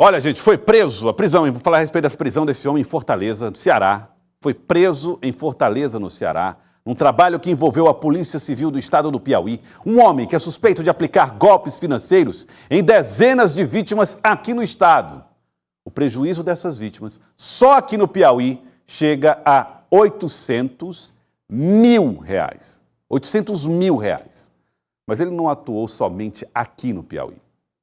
Olha, gente, foi preso, vou falar a respeito da prisão desse homem em Fortaleza, no Ceará. Foi preso em Fortaleza, no Ceará, num trabalho que envolveu a Polícia Civil do Estado do Piauí. Um homem que é suspeito de aplicar golpes financeiros em dezenas de vítimas aqui no estado. O prejuízo dessas vítimas, só aqui no Piauí, chega a R$800 mil. R$800 mil. Mas ele não atuou somente aqui no Piauí.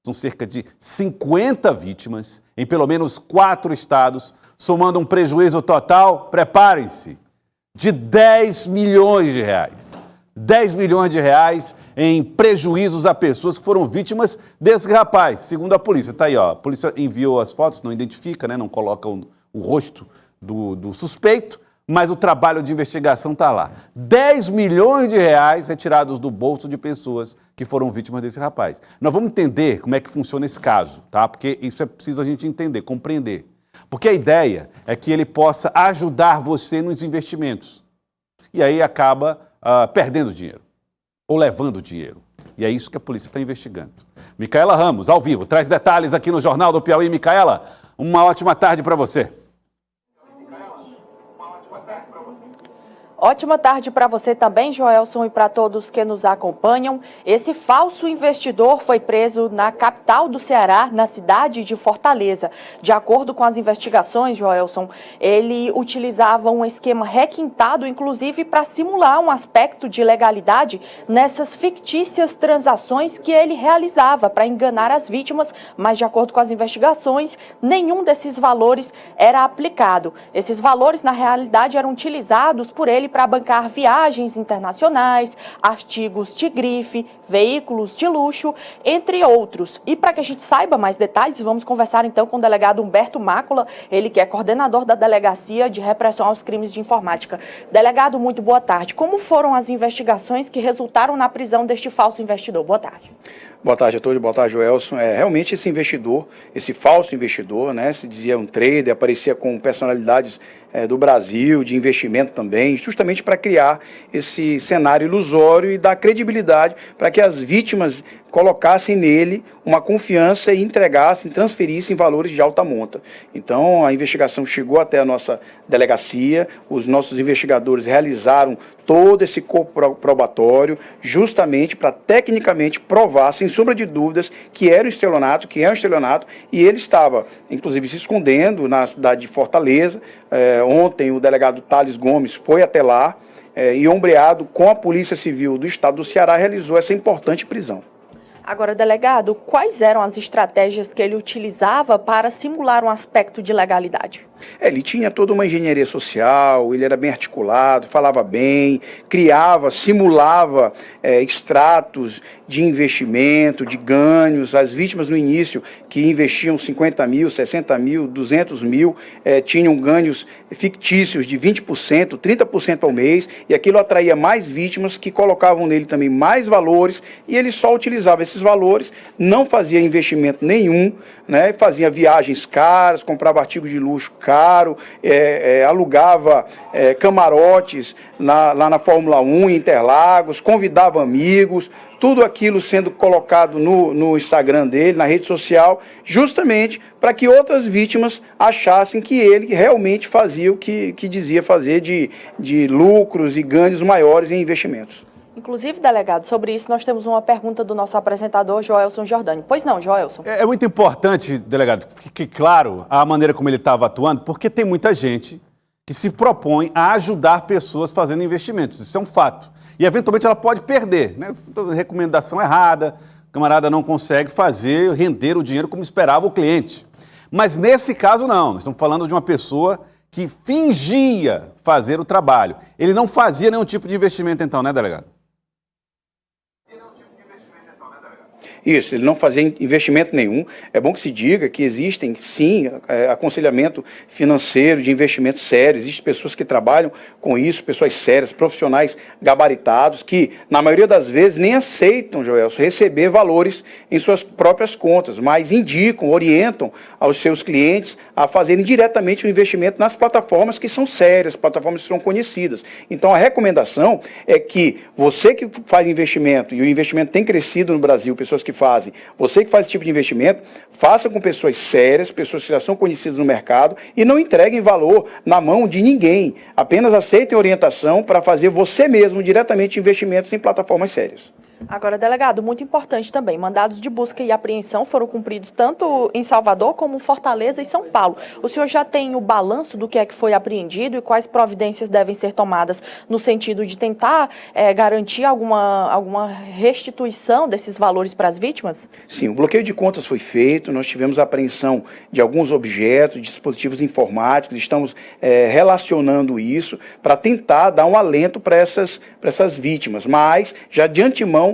São cerca de 50 vítimas em pelo menos 4 estados, somando um prejuízo total, preparem-se, de R$10 milhões. R$10 milhões em prejuízos a pessoas que foram vítimas desse rapaz, segundo a polícia. Está aí, ó, a polícia enviou as fotos, não identifica, né, não coloca o rosto do suspeito, mas o trabalho de investigação está lá. R$10 milhões retirados do bolso de pessoas que foram vítimas desse rapaz. Nós vamos entender como é que funciona esse caso, tá? Porque isso é preciso a gente entender, compreender. Porque a ideia é que ele possa ajudar você nos investimentos. E aí acaba perdendo dinheiro, ou levando dinheiro. E é isso que a polícia está investigando. Micaela Ramos, ao vivo, traz detalhes aqui no Jornal do Piauí. Micaela, uma ótima tarde para você. Ótima tarde para você também, Joelson, e para todos que nos acompanham. Esse falso investidor foi preso na capital do Ceará, na cidade de Fortaleza. De acordo com as investigações, Joelson, ele utilizava um esquema requintado, inclusive para simular um aspecto de legalidade nessas fictícias transações que ele realizava para enganar as vítimas, mas de acordo com as investigações, nenhum desses valores era aplicado. Esses valores, na realidade, eram utilizados por ele para bancar viagens internacionais, artigos de grife, veículos de luxo, entre outros. E para que a gente saiba mais detalhes, vamos conversar então com o delegado Humberto Mácula, ele que é coordenador da Delegacia de Repressão aos Crimes de Informática. Delegado, muito boa tarde. Como foram as investigações que resultaram na prisão deste falso investidor? Boa tarde. Boa tarde a todos, boa tarde, Joelson. Realmente esse investidor, esse falso investidor, né, se dizia um trader, aparecia com personalidades do Brasil, de investimento também, justamente para criar esse cenário ilusório e dar credibilidade para que as vítimas colocassem nele uma confiança e entregassem, transferissem valores de alta monta. Então, a investigação chegou até a nossa delegacia, os nossos investigadores realizaram todo esse corpo probatório, justamente para tecnicamente provar, sem sombra de dúvidas, que era um estelionato, e ele estava, inclusive, se escondendo na cidade de Fortaleza. Ontem, o delegado Thales Gomes foi até lá e, ombreado com a Polícia Civil do Estado do Ceará, realizou essa importante prisão. Agora, delegado, quais eram as estratégias que ele utilizava para simular um aspecto de legalidade? Ele tinha toda uma engenharia social, ele era bem articulado, falava bem, criava, simulava extratos de investimento, de ganhos. As vítimas no início que investiam 50 mil, 60 mil, 200 mil, tinham ganhos fictícios de 20%, 30% ao mês, e aquilo atraía mais vítimas que colocavam nele também mais valores, e ele só utilizava esses valores, não fazia investimento nenhum, né, fazia viagens caras, comprava artigos de luxo caro, alugava camarotes lá na Fórmula 1 em Interlagos, convidava amigos, tudo aquilo sendo colocado no Instagram dele, na rede social, justamente para que outras vítimas achassem que ele realmente fazia o que dizia fazer de lucros e ganhos maiores em investimentos. Inclusive, delegado, sobre isso nós temos uma pergunta do nosso apresentador, Joelson Jordani. Pois não, Joelson? É muito importante, delegado, que fique claro a maneira como ele estava atuando, porque tem muita gente que se propõe a ajudar pessoas fazendo investimentos. Isso é um fato. E, eventualmente, ela pode perder, né? Recomendação errada, o camarada não consegue render o dinheiro como esperava o cliente. Mas, nesse caso, não. Nós estamos falando de uma pessoa que fingia fazer o trabalho. Ele não fazia nenhum tipo de investimento, então, né, delegado? Isso, ele não fazia investimento nenhum. É bom que se diga que existem, sim, aconselhamento financeiro de investimento sério. Existem pessoas que trabalham com isso, pessoas sérias, profissionais gabaritados, que, na maioria das vezes, nem aceitam, Joelson, receber valores em suas próprias contas, mas indicam, orientam aos seus clientes a fazerem diretamente o investimento nas plataformas que são sérias, plataformas que são conhecidas. Então, a recomendação é que você que faz investimento, e o investimento tem crescido no Brasil, pessoas que fazem. Você que faz esse tipo de investimento, faça com pessoas sérias, pessoas que já são conhecidas no mercado e não entreguem valor na mão de ninguém. Apenas aceitem orientação para fazer você mesmo diretamente investimentos em plataformas sérias. Agora, delegado, muito importante também, mandados de busca e apreensão foram cumpridos tanto em Salvador como em Fortaleza e São Paulo. O senhor já tem o balanço do que é que foi apreendido e quais providências devem ser tomadas no sentido de tentar garantir alguma restituição desses valores para as vítimas? Sim, o bloqueio de contas foi feito, nós tivemos a apreensão de alguns objetos, dispositivos informáticos, estamos relacionando isso para tentar dar um alento para essas vítimas, mas já de antemão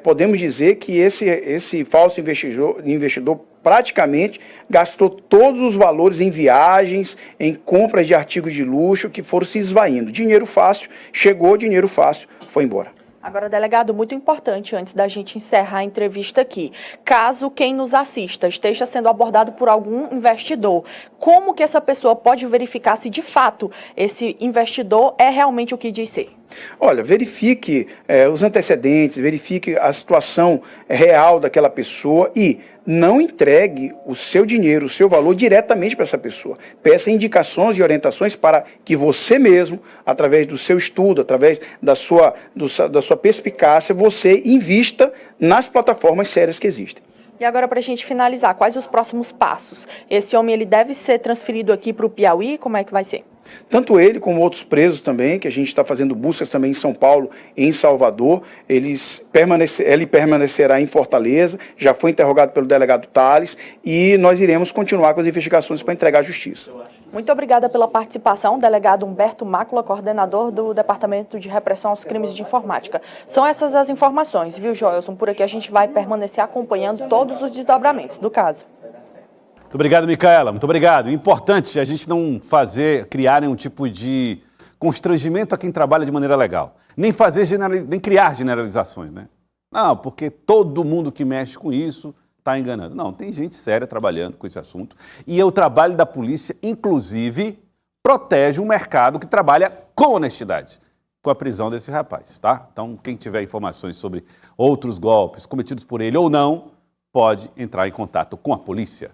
podemos dizer que esse falso investidor praticamente gastou todos os valores em viagens, em compras de artigos de luxo que foram se esvaindo. Dinheiro fácil, chegou, dinheiro fácil, foi embora. Agora, delegado, muito importante, antes da gente encerrar a entrevista aqui, caso quem nos assista esteja sendo abordado por algum investidor, como que essa pessoa pode verificar se de fato esse investidor é realmente o que diz ser? Olha, verifique os antecedentes, verifique a situação real daquela pessoa e não entregue o seu dinheiro, o seu valor diretamente para essa pessoa. Peça indicações e orientações para que você mesmo, através do seu estudo, através da sua perspicácia, você invista nas plataformas sérias que existem. E agora, para a gente finalizar, quais os próximos passos? Esse homem ele deve ser transferido aqui para o Piauí? Como é que vai ser? Tanto ele como outros presos também, que a gente está fazendo buscas também em São Paulo e em Salvador, ele permanecerá em Fortaleza, já foi interrogado pelo delegado Tales e nós iremos continuar com as investigações para entregar à justiça. Muito obrigada pela participação, delegado Humberto Mácula, coordenador do Departamento de Repressão aos Crimes de Informática. São essas as informações, viu, Joelson? Por aqui a gente vai permanecer acompanhando todos os desdobramentos do caso. Muito obrigado, Micaela. Muito obrigado. Importante a gente não criar nenhum tipo de constrangimento a quem trabalha de maneira legal. Nem criar generalizações, né? Não, porque todo mundo que mexe com isso está enganando. Não, tem gente séria trabalhando com esse assunto. E o trabalho da polícia, inclusive, protege um mercado que trabalha com honestidade, com a prisão desse rapaz, tá? Então, quem tiver informações sobre outros golpes cometidos por ele ou não, pode entrar em contato com a polícia.